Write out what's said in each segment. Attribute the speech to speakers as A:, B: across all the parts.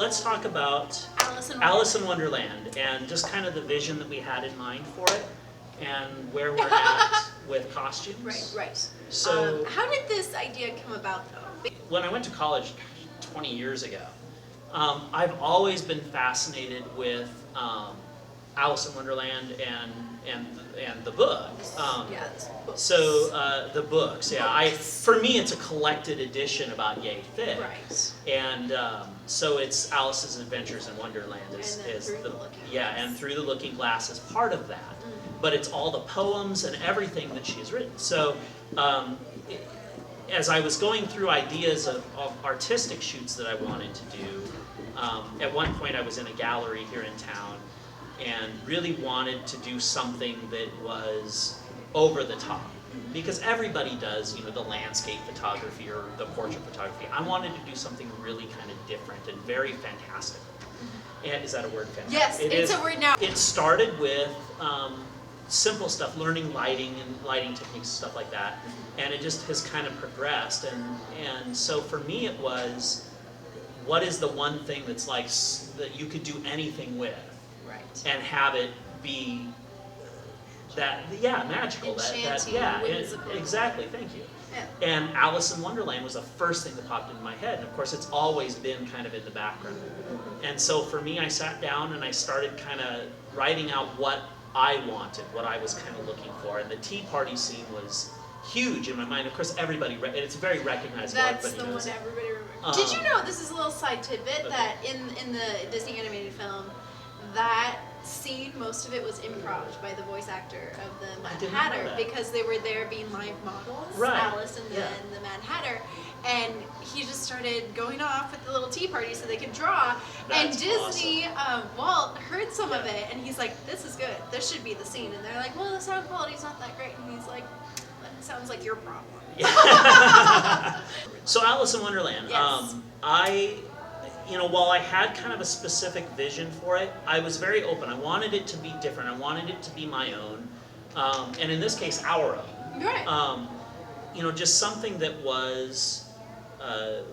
A: let's talk about Alice in Wonderland and just kind of the vision that we had in mind for it and where we're at with costumes.
B: Right.
A: So,
B: how did this idea come about, though?
A: when I went to college 20 years ago, I've always been fascinated with Alice in Wonderland and the book. So the books, yeah. For me, it's a collected edition about Yay Fit.
B: Right.
A: And so it's Alice's Adventures in Wonderland and Through the Looking Glass is part of that. But it's all the poems and everything that she has written. So as I was going through ideas of artistic shoots that I wanted to do, at one point I was in a gallery here in town and really wanted to do something that was over the top. Because everybody does, the landscape photography or the portrait photography. I wanted to do something really kind of different and very fantastical. And is that a word, fantastic?
B: Yes, it's a word now.
A: It started with simple stuff, learning lighting and lighting techniques, stuff like that. And it just has kind of progressed. And so for me it was, what is the one thing that's like, that you could do anything with? Right. And have it be magical.
B: Whimsical.
A: Exactly, thank you. Yeah. And Alice in Wonderland was the first thing that popped into my head. And of course, it's always been kind of in the background. And so for me, I sat down and I started kind of writing out what I wanted, what I was kind of looking for. And the tea party scene was huge in my mind. Of course, everybody, it's very recognizable.
B: That's the one everybody remembers. Did you know, this is a little side tidbit, that in the Disney animated film, that scene, most of it was improv by the voice actor of the Mad Hatter, because they were there being live models, Alice and the Mad Hatter, and he just started going off with the little tea party so they could draw. That's Disney, awesome. Walt heard some of it, and he's like, "This is good. This should be the scene." And they're like, "Well, the sound quality's not that great." And he's like, "That sounds like your problem."
A: So Alice in Wonderland,
B: yes.
A: While I had kind of a specific vision for it, I was very open. I wanted it to be different. I wanted it to be my own, and in this case, our own.
B: Right.
A: Just something that was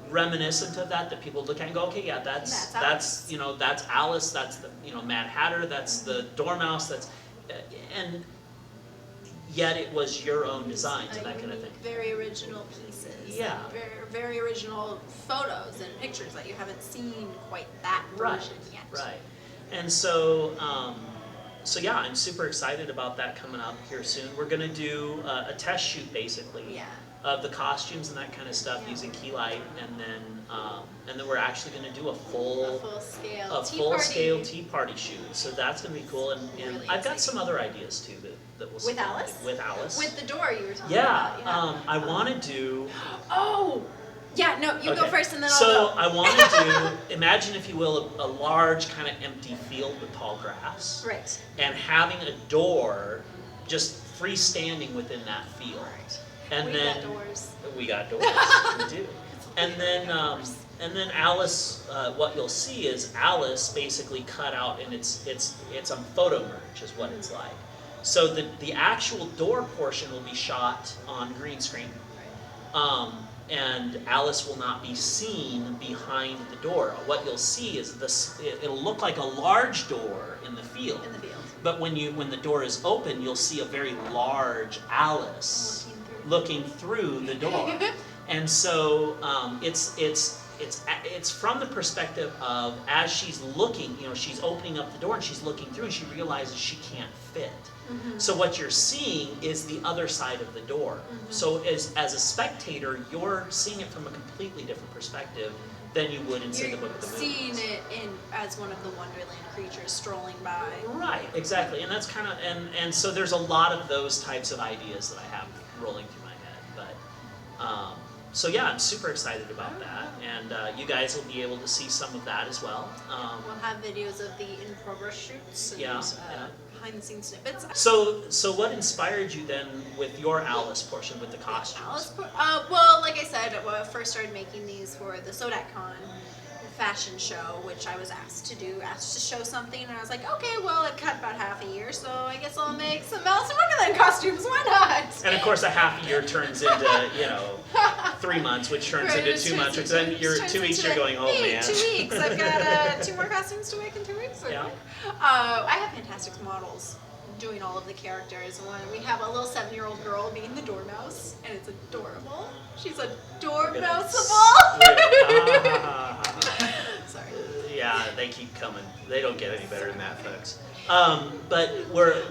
A: reminiscent of that people look at and go, okay, yeah, that's Alice. That's the Mad Hatter. That's the Dormouse. And yet it was your own designs and that kind of thing.
B: Very original pieces.
A: Yeah.
B: Very, very original photos and pictures that you haven't seen quite that version yet.
A: Right. And so, I'm super excited about that coming up here soon. We're going to do a test shoot, basically, of the costumes and that kind of stuff using key light, and then we're actually going to do a full scale tea party shoot. So that's going to be cool, and really I've got some other ideas too that we'll see.
B: With Alice?
A: With Alice.
B: With the door you were talking about.
A: Yeah. I want to do.
B: Oh. Yeah. No, you go first, and then I'll
A: go.
B: So
A: I want to do. Imagine, if you will, a large kind of empty field with tall grass.
B: Right.
A: And having a door just freestanding within that field. Right. And
B: we got doors.
A: We got doors. We do. And then Alice, what you'll see is Alice basically cut out, and it's a photo merge is what it's like. So the actual door portion will be shot on green screen, and Alice will not be seen behind the door. What you'll see is it'll look like a large door in the field. But when the door is open, you'll see a very large Alice looking through the door. And so it's from the perspective of, as she's looking, she's opening up the door and she's looking through and she realizes she can't fit. Mm-hmm. So what you're seeing is the other side of the door. Mm-hmm. So as a spectator, you're seeing it from a completely different perspective than you would in, say, the Book of the Movies.
B: Seeing it as one of the Wonderland creatures strolling by.
A: Right, exactly. And that's kind of, and so there's a lot of those types of ideas that I have rolling through my head. But, so yeah, I'm super excited about that. And you guys will be able to see some of that as well.
B: We'll have videos of the in-progress shoots and behind-the-scenes snippets.
A: So what inspired you then with your Alice portion, with the costumes?
B: Well, like I said, when I first started making these for the SODAC Con fashion show, which I was asked to do, asked to show something, and I was like, okay, well, it cut about half a year, so I guess I'll make some Alice in Wonderland costumes, why not?
A: And of course, a half a year turns into, 3 months, which turns into 2 months, which then you're 2 weeks, you're going, oh
B: hey,
A: man.
B: 2 weeks, I've got 2 more costumes to make in 2 weeks.
A: Yeah.
B: I have fantastic models doing all of the characters. We have a little 7-year-old girl being the dormouse, and it's adorable. She's adormouseable. Sorry.
A: Yeah, they keep coming. They don't get any better than that, folks. But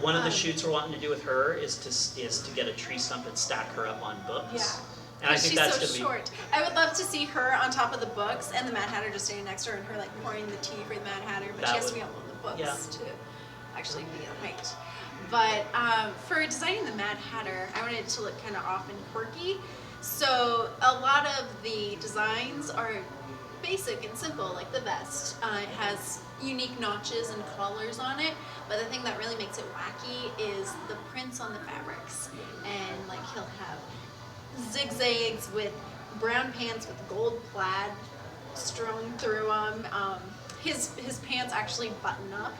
A: one of the shoots we're wanting to do with her is to get a tree stump and stack her up on books.
B: Yeah.
A: And I think
B: she's
A: that's
B: so
A: gonna be
B: short. I would love to see her on top of the books and the Mad Hatter just standing next to her and her like pouring the tea for the Mad Hatter, but she has to be on the books to actually be in height. But for designing the Mad Hatter, I wanted it to look kind of off and quirky. So a lot of the designs are basic and simple, like the vest. It has unique notches and collars on it, but the thing that really makes it wacky is the prints on the fabrics. And like he'll have zigzags with brown pants with gold plaid strewn through them. His pants actually button up,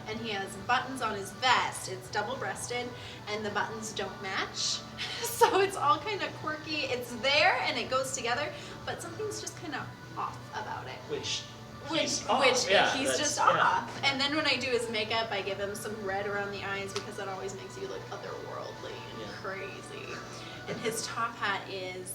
B: and he has buttons on his vest. It's double-breasted, and the buttons don't match. So it's all kind of quirky. It's there, and it goes together, but something's just kind of off about it. He's just off. And then when I do his makeup, I give him some red around the eyes because that always makes you look otherworldly and crazy. And his top hat is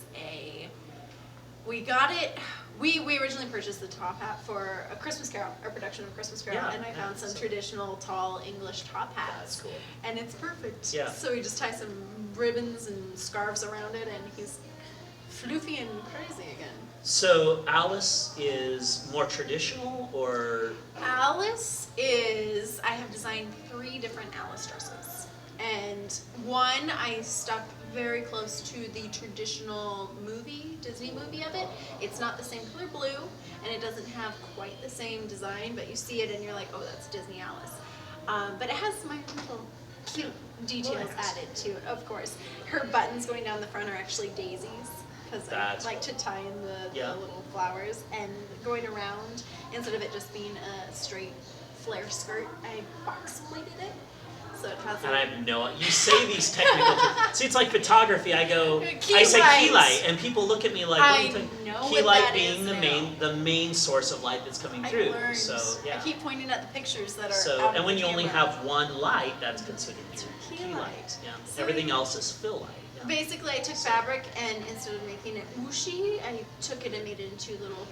B: we originally purchased the top hat for a Christmas Carol, our production of Christmas Carol, and I found some traditional tall English top hats.
A: That's cool.
B: And it's perfect.
A: Yeah.
B: So we just tie some ribbons and scarves around it, and he's floofy and crazy again.
A: So Alice is more traditional, or?
B: Alice is, I have designed 3 different Alice dresses. And one I stuck very close to the traditional Disney movie of it. It's not the same color blue, and it doesn't have quite the same design, but you see it and you're like, oh, that's Disney Alice. But it has my little cute details added to it, of course. Her buttons going down the front are actually daisies, because I like to tie in the little flowers. And going around, instead of it just being a straight flare skirt, I box pleated it. So it has
A: and I have you say these technical terms. See, it's like photography. I say key light, and people look at me like, what are you talking? Key light being the main source of light that's coming through.
B: Learned.
A: So
B: I keep pointing at the pictures that are
A: so,
B: out
A: and when you
B: camera.
A: only have one light, that's considered
B: key light.
A: Yeah.
B: So
A: everything else is fill light. Yeah.
B: Basically, I took fabric, and instead of making it whooshy, I took it and made it into little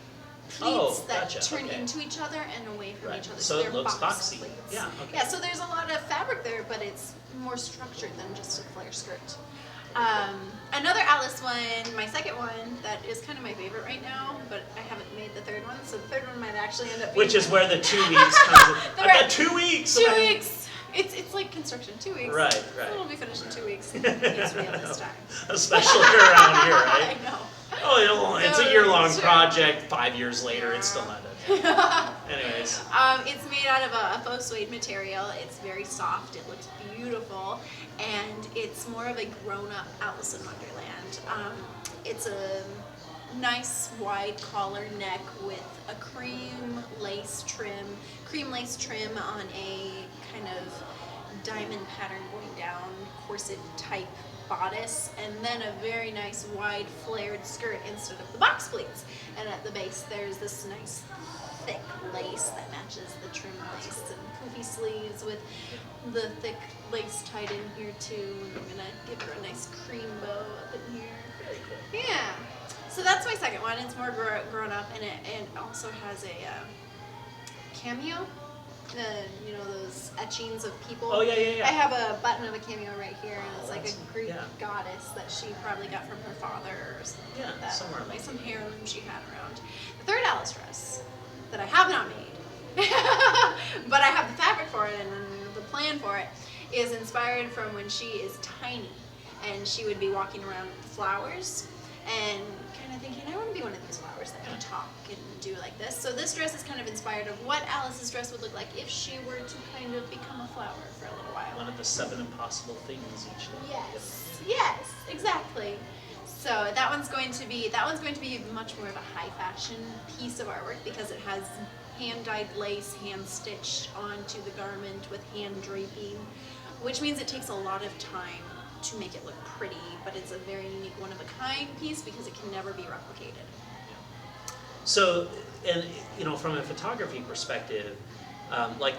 B: pleats that turn into each other and away from each other.
A: So it looks boxy.
B: Pleats.
A: Yeah. Okay.
B: Yeah. So there's a lot of fabric there, but it's more structured than just a flare skirt. Another Alice one, my second one, that is kind of my favorite right now, but I haven't made the third one, so the third one might actually end up being...
A: Which is where the 2 weeks comes in. I've got 2 weeks!
B: 2 weeks! It's like construction, 2 weeks.
A: Right.
B: It'll be finished in 2 weeks. It's real this time.
A: Especially around here, right?
B: I know.
A: Oh, it's a year-long project. 5 years later, it's still not done. Anyways.
B: It's made out of a faux suede material. It's very soft. It looks beautiful. And it's more of a grown-up Alice in Wonderland. It's a nice wide collar neck with a cream lace trim on a kind of diamond pattern going down, corset type bodice, and then a very nice wide flared skirt instead of the box pleats. And at the base there's this nice thick lace that matches the trim lace and poofy sleeves with the thick lace tied in here too. And I'm gonna give her a nice cream bow up in here.
A: Very cool.
B: Yeah. So that's my second one. It's more grown up, and it also has a cameo. Those etchings of people.
A: Oh, yeah.
B: I have a button of a cameo right here, and it's like a Greek goddess that she probably got from her father or something like that.
A: Somewhere
B: like some heirloom she had around. The third Alice dress that I have not made, but I have the fabric for it and the plan for it, is inspired from when she is tiny, and she would be walking around with flowers and kind of thinking, I want to be one of these flowers that can talk and do like this. So this dress is kind of inspired of what Alice's dress would look like if she were to kind of become a flower for a little while.
A: One of the 7 impossible things each day.
B: Yes, exactly. So that one's going to be much more of a high fashion piece of artwork because it has hand-dyed lace, hand-stitched onto the garment with hand draping, which means it takes a lot of time to make it look pretty, but it's a very unique one-of-a-kind piece because it can never be replicated.
A: So, and from a photography perspective, like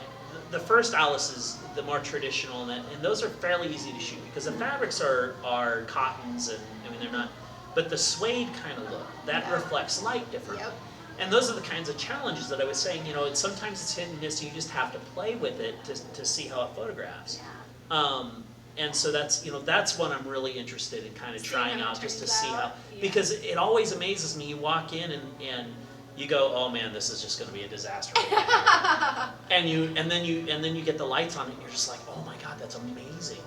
A: the first Alice is the more traditional, and those are fairly easy to shoot because the fabrics are cottons, and they're not, but the suede kind of look that reflects light differently.
B: Yep.
A: And those are the kinds of challenges that I was saying. Sometimes it's hit and miss. You just have to play with it to see how it photographs.
B: Yeah.
A: And so that's what I'm really interested in kind of trying out, just to see how,
B: yeah.
A: because it always amazes me. You walk in and you go, oh man, this is just going to be a disaster. and then you get the lights on it and you're just like, oh my god, that's amazing,